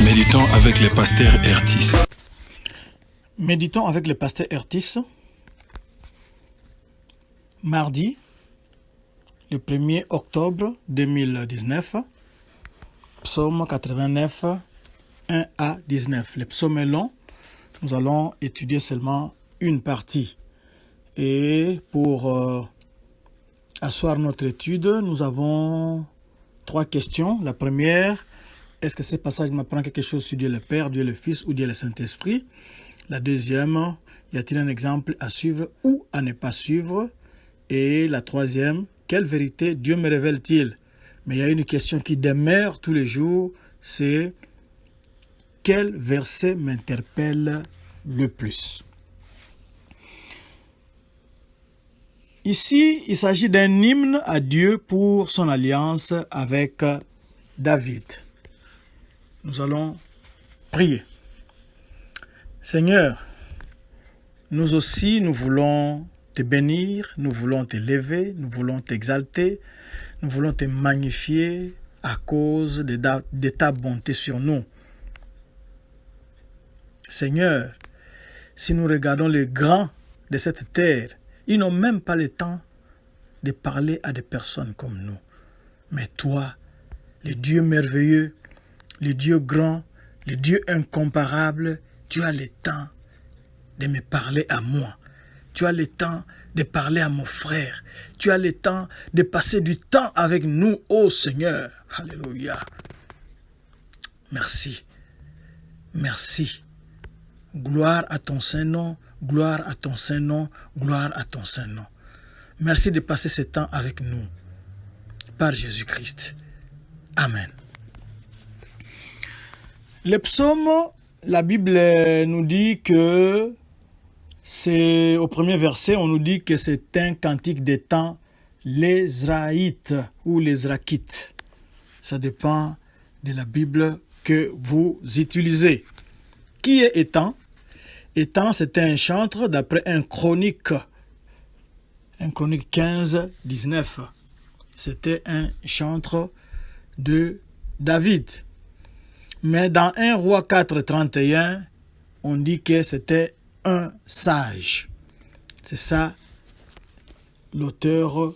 Méditons avec le pasteur Ertis. Méditons avec le pasteur Ertis. Mardi, le 1er octobre 2019, psaume 89, 1 à 19. Le psaume est long, nous allons étudier seulement une partie. Et pour asseoir notre étude, nous avons 3 questions. La première, est-ce que ce passage m'apprend quelque chose sur Dieu le Père, Dieu le Fils ou Dieu le Saint-Esprit? La deuxième, y a-t-il un exemple à suivre ou à ne pas suivre? Et la troisième, quelle vérité Dieu me révèle-t-il? Mais il y a une question qui demeure tous les jours, c'est quel verset m'interpelle le plus? Ici, il s'agit d'un hymne à Dieu pour son alliance avec David. Nous allons prier. Seigneur, nous aussi, nous voulons te bénir, nous voulons t'élever, nous voulons t'exalter, nous voulons te magnifier à cause de ta bonté sur nous. Seigneur, si nous regardons les grands de cette terre, ils n'ont même pas le temps de parler à des personnes comme nous. Mais toi, le Dieu merveilleux, le Dieu grand, le Dieu incomparable, tu as le temps de me parler à moi. Tu as le temps de parler à mon frère. Tu as le temps de passer du temps avec nous, ô Seigneur. Alléluia. Merci. Merci. Gloire à ton Saint-Nom, gloire à ton Saint-Nom, gloire à ton Saint-Nom. Merci de passer ce temps avec nous. Par Jésus-Christ. Amen. Le psaume, la Bible nous dit que c'est au premier verset, on nous dit que c'est un cantique des temps, les Israélites ou les Rakites. Ça dépend de la Bible que vous utilisez. Qui est Étan? Étan, c'était un chantre d'après un chronique 15, 19. C'était un chantre de David. Mais dans 1 Roi 4, 31, on dit que c'était un sage. C'est ça l'auteur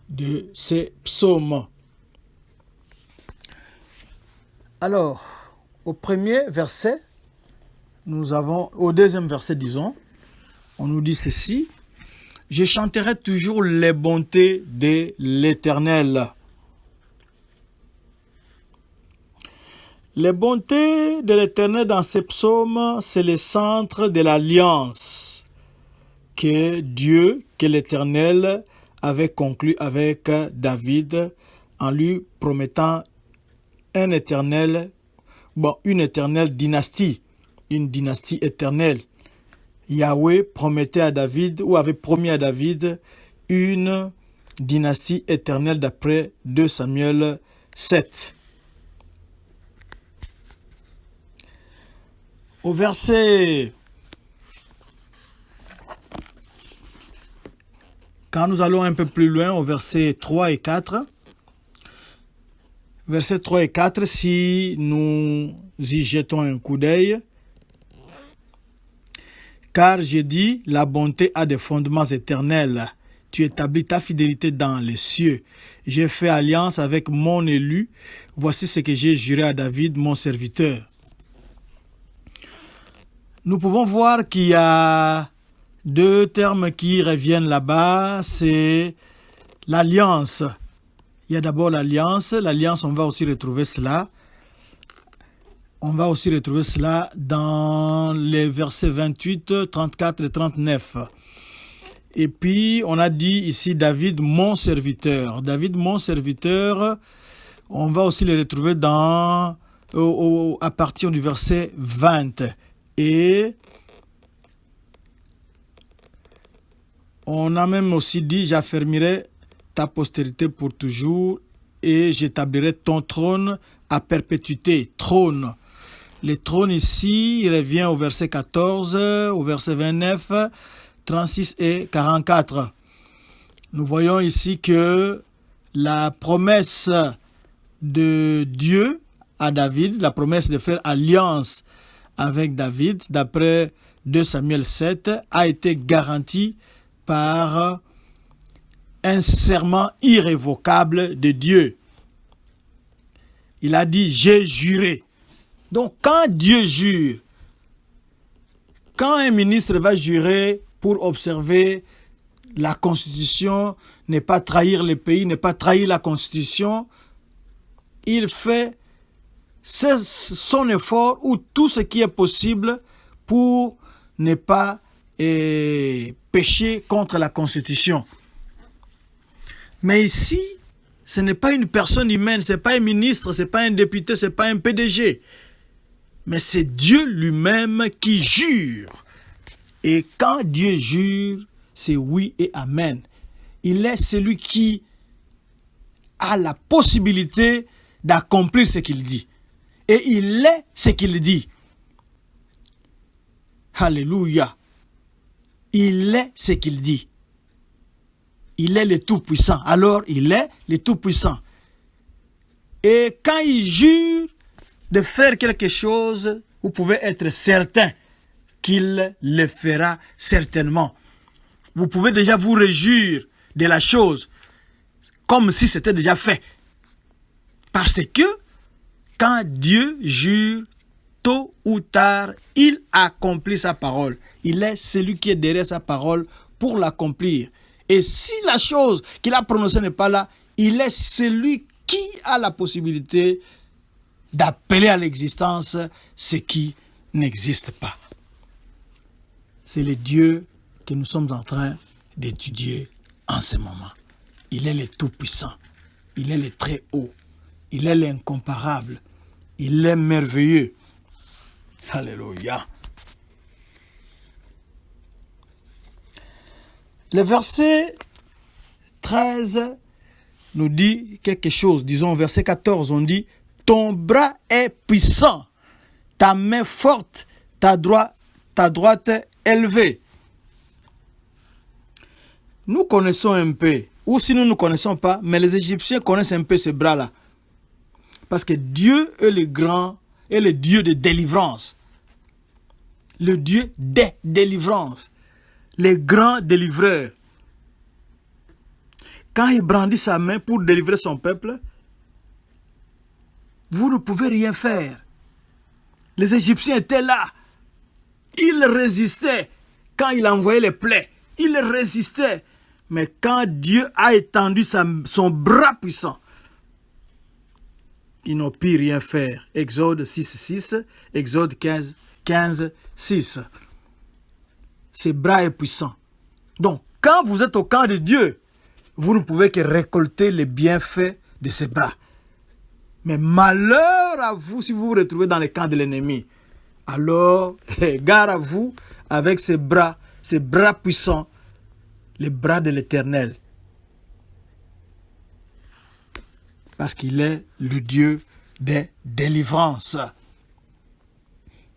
de ces psaumes. Alors, au premier verset, au deuxième verset, disons, on nous dit ceci: je chanterai toujours les bontés de l'Éternel. Les bontés de l'Éternel dans ces psaumes, c'est le centre de l'alliance que l'Éternel avait conclue avec David en lui promettant une éternelle dynastie, une dynastie éternelle. Yahweh promettait à David, ou avait promis à David, une dynastie éternelle d'après 2 Samuel 7. Au verset, quand nous allons un peu plus loin, au verset 3 et 4, versets 3 et 4, si nous y jetons un coup d'œil, car j'ai dit, la bonté a des fondements éternels. Tu établis ta fidélité dans les cieux. J'ai fait alliance avec mon élu. Voici ce que j'ai juré à David, mon serviteur. Nous pouvons voir qu'il y a 2 termes qui reviennent là-bas. C'est l'alliance. Il y a d'abord l'alliance. L'alliance, on va aussi retrouver cela. On va aussi retrouver cela dans les versets 28, 34 et 39. Et puis, on a dit ici David, mon serviteur. David, mon serviteur, on va aussi le retrouver à partir du verset 20. Et on a même aussi dit, j'affermirai ta postérité pour toujours et j'établirai ton trône à perpétuité. Trône. Le trône ici, il revient au verset 14, au verset 29, 36 et 44. Nous voyons ici que la promesse de Dieu à David, la promesse de faire alliance avec David, d'après 2 Samuel 7, a été garantie par un serment irrévocable de Dieu. Il a dit « j'ai juré ». Donc quand Dieu jure, quand un ministre va jurer pour observer la Constitution, ne pas trahir le pays, ne pas trahir la Constitution, il fait son effort ou tout ce qui est possible pour ne pas pécher contre la Constitution. Mais ici, ce n'est pas une personne humaine, ce n'est pas un ministre, ce n'est pas un député, ce n'est pas un PDG. Mais c'est Dieu lui-même qui jure. Et quand Dieu jure, c'est oui et amen. Il est celui qui a la possibilité d'accomplir ce qu'il dit. Et il est ce qu'il dit. Alléluia. Il est ce qu'il dit. Il est le Tout-Puissant. Alors, il est le Tout-Puissant. Et quand il jure de faire quelque chose, vous pouvez être certain qu'il le fera certainement. Vous pouvez déjà vous réjouir de la chose comme si c'était déjà fait. Parce que quand Dieu jure, tôt ou tard, il accomplit sa parole. Il est celui qui est derrière sa parole pour l'accomplir. Et si la chose qu'il a prononcée n'est pas là, il est celui qui a la possibilité d'appeler à l'existence ce qui n'existe pas. C'est le Dieu que nous sommes en train d'étudier en ce moment. Il est le Tout-Puissant. Il est le Très-Haut. Il est l'incomparable. Il est merveilleux. Alléluia. Le verset 13 nous dit quelque chose. Disons, au verset 14, on dit « Ton bras est puissant, ta main forte, ta droite élevée. » Nous connaissons un peu, ou si nous ne connaissons pas, mais les Égyptiens connaissent un peu ce bras-là. Parce que Dieu est le grand, est le Dieu de délivrance. Le Dieu des délivrances. Le grand délivreur. Quand il brandit sa main pour délivrer son peuple, vous ne pouvez rien faire. Les Égyptiens étaient là. Ils résistaient quand il envoyait les plaies. Ils résistaient. Mais quand Dieu a étendu son bras puissant, ils n'ont pu rien faire. Exode 6:6, Exode 15:6. Ce bras est puissant. Donc, quand vous êtes au camp de Dieu, vous ne pouvez que récolter les bienfaits de ce bras. Mais malheur à vous si vous vous retrouvez dans le camp de l'ennemi. Alors, gare à vous avec ces bras puissants, les bras de l'Éternel. Parce qu'il est le Dieu des délivrances.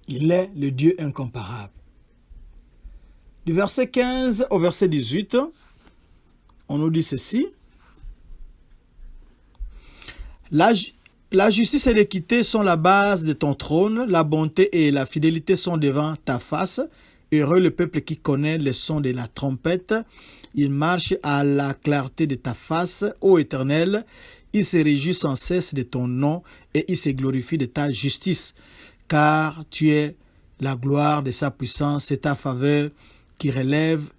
Il est le Dieu incomparable. Du verset 15 au verset 18, on nous dit ceci. La justice et l'équité sont la base de ton trône, la bonté et la fidélité sont devant ta face. Heureux le peuple qui connaît le son de la trompette. Il marche à la clarté de ta face, ô Éternel. Il se réjouit sans cesse de ton nom et il se glorifie de ta justice. Car tu es la gloire de sa puissance, c'est ta faveur qui relève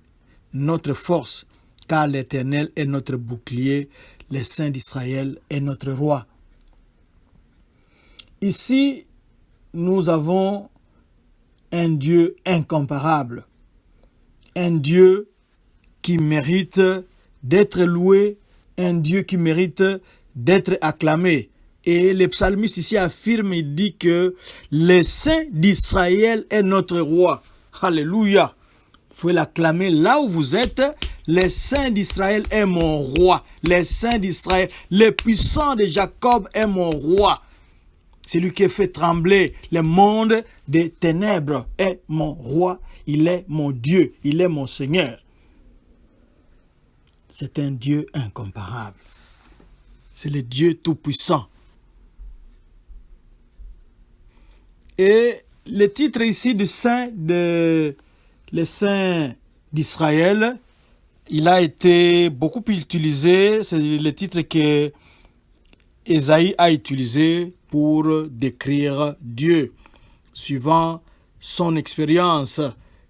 notre force. Car l'Éternel est notre bouclier, le Saint d'Israël est notre roi. Ici, nous avons un Dieu incomparable, un Dieu qui mérite d'être loué, un Dieu qui mérite d'être acclamé. Et le psalmiste ici affirme, il dit que le Saint d'Israël est notre roi. Alléluia. Vous pouvez l'acclamer là où vous êtes. Le Saint d'Israël est mon roi. Le Saint d'Israël, le puissant de Jacob est mon roi. C'est lui qui a fait trembler le monde des ténèbres est mon roi. Il est mon Dieu. Il est mon Seigneur. C'est un Dieu incomparable. C'est le Dieu tout-puissant. Et le titre ici du saint d'Israël, il a été beaucoup utilisé. C'est le titre que Ésaïe a utilisé pour décrire Dieu, suivant son expérience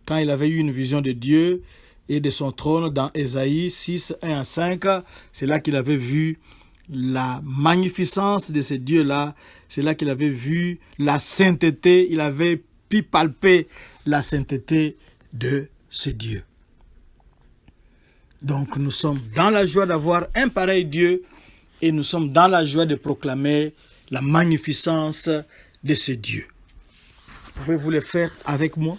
quand il avait eu une vision de Dieu et de son trône dans Ésaïe 6, 1 à 5. C'est là qu'il avait vu la magnificence de ce Dieu-là. C'est là qu'il avait vu la sainteté. Il avait pu palper la sainteté de ce Dieu. Donc nous sommes dans la joie d'avoir un pareil Dieu et nous sommes dans la joie de proclamer la magnificence de ce Dieu. Pouvez-vous le faire avec moi?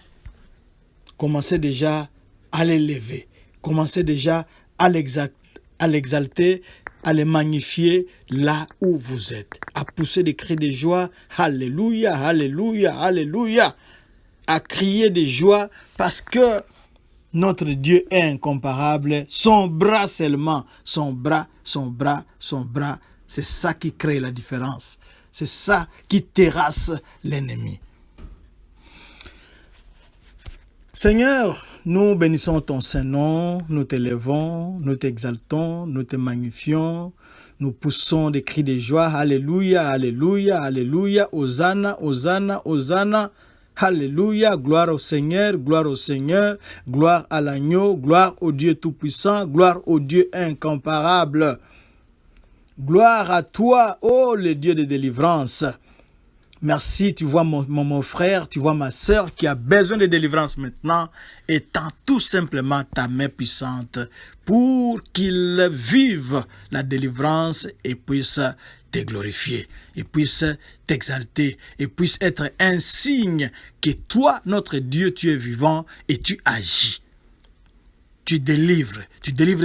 Commencez déjà à l'élever. Commencez déjà à l'exalter, à le magnifier là où vous êtes. À pousser des cris de joie. Alléluia, alléluia, alléluia. À crier de joie parce que notre Dieu est incomparable. Son bras seulement, son bras, c'est ça qui crée la différence. C'est ça qui terrasse l'ennemi. Seigneur, nous bénissons ton Saint-Nom, nous t'élevons, nous t'exaltons, nous te magnifions, nous poussons des cris de joie. Alléluia, alléluia, alléluia, Hosanna, Hosanna, Hosanna. Alléluia, gloire au Seigneur, gloire à l'agneau, gloire au Dieu tout-puissant, gloire au Dieu incomparable. Gloire à toi, ô le Dieu de délivrance. Merci, tu vois mon frère, tu vois ma sœur qui a besoin de délivrance maintenant. Étends tout simplement ta main puissante pour qu'il vive la délivrance et puisse te glorifier, et puisse t'exalter, et puisse être un signe que toi, notre Dieu, tu es vivant et tu agis. Tu délivres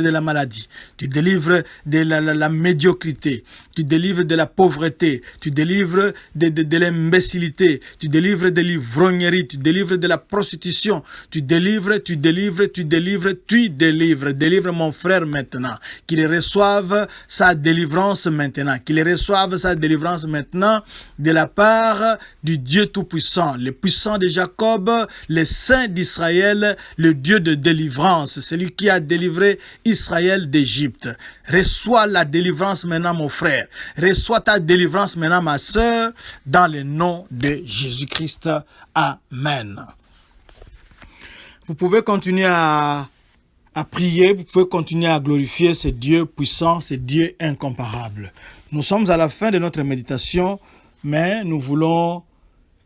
de la maladie, tu délivres de la médiocrité, tu délivres de la pauvreté, tu délivres de l'imbécilité, tu délivres de l'ivrognerie, tu délivres de la prostitution, tu délivres. Délivre mon frère maintenant, qu'il reçoive sa délivrance maintenant, de la part du Dieu Tout-Puissant, le puissant de Jacob, le Saint d'Israël, le Dieu de délivrance, celui qui a délivré Israël d'Égypte. Reçois la délivrance maintenant, mon frère. Reçois ta délivrance maintenant, ma sœur, dans le nom de Jésus-Christ. Amen. Vous pouvez continuer à prier, vous pouvez continuer à glorifier ce Dieu puissant, ce Dieu incomparable. Nous sommes à la fin de notre méditation, mais nous voulons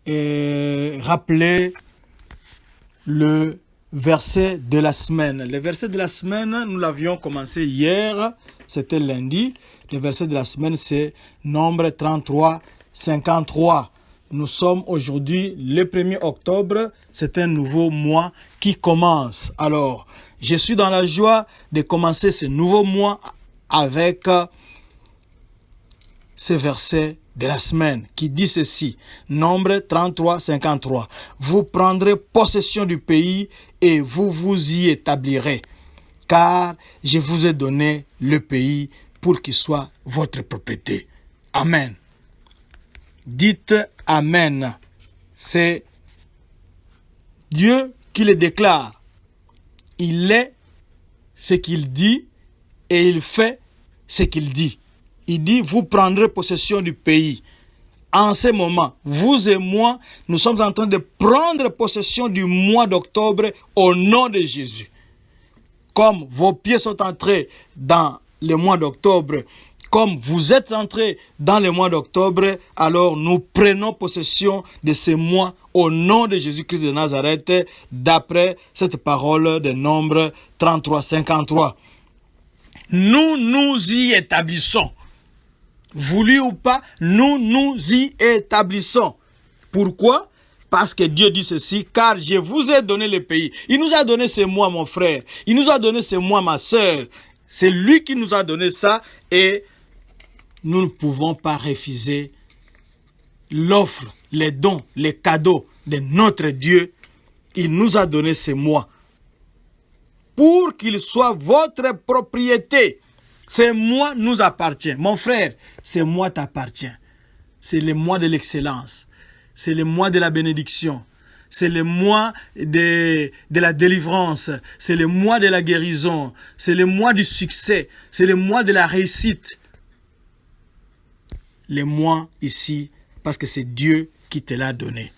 rappeler le verset de la semaine. Le verset de la semaine, nous l'avions commencé hier, c'était lundi. Le verset de la semaine, c'est Nombre 33, 53. Nous sommes aujourd'hui le 1er octobre, c'est un nouveau mois qui commence. Alors, je suis dans la joie de commencer ce nouveau mois avec ce verset de la semaine qui dit ceci, Nombre 33, 53. Vous prendrez possession du pays et vous vous y établirez, car je vous ai donné le pays pour qu'il soit votre propriété. Amen. Dites Amen. C'est Dieu qui le déclare. Il est ce qu'il dit et il fait ce qu'il dit. Il dit, vous prendrez possession du pays. En ce moment, vous et moi, nous sommes en train de prendre possession du mois d'octobre au nom de Jésus. Comme vos pieds sont entrés dans le mois d'octobre, comme vous êtes entrés dans le mois d'octobre, alors nous prenons possession de ce mois au nom de Jésus-Christ de Nazareth, d'après cette parole de Nombre 33, 53. Nous nous y établissons. Voulu ou pas, nous nous y établissons. Pourquoi? Parce que Dieu dit ceci, car je vous ai donné le pays. Il nous a donné ce mois, mon frère. Il nous a donné ce mois, ma sœur. C'est lui qui nous a donné ça et nous ne pouvons pas refuser l'offre, les dons, les cadeaux de notre Dieu. Il nous a donné ce mois pour qu'il soit votre propriété. Ce mois nous appartient. Mon frère, ce mois t'appartient. C'est le mois de l'excellence. c'est le mois de la bénédiction. C'est le mois de la délivrance. C'est le mois de la guérison. C'est le mois du succès. C'est le mois de la réussite. Le mois ici, parce que c'est Dieu qui te l'a donné.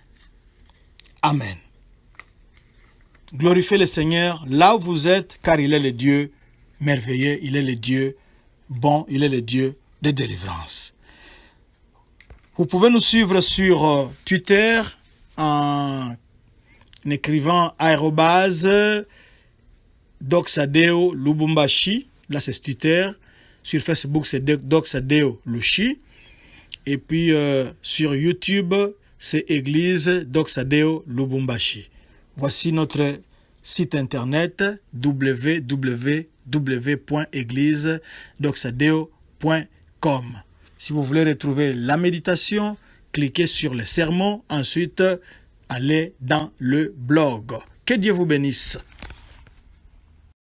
Amen. Glorifiez le Seigneur là où vous êtes, car il est le Dieu merveilleux, il est le Dieu bon, il est le Dieu de délivrance. Vous pouvez nous suivre sur Twitter en écrivant @Doxadeo Lubumbashi. Là, c'est Twitter. Sur Facebook, c'est Doxadeo Lushi. Et puis, sur YouTube, c'est Église Doxadeo Lubumbashi. Voici notre site internet www.églisedoxadeo.com. Si vous voulez retrouver la méditation, cliquez sur les sermons. Ensuite, allez dans le blog. Que Dieu vous bénisse.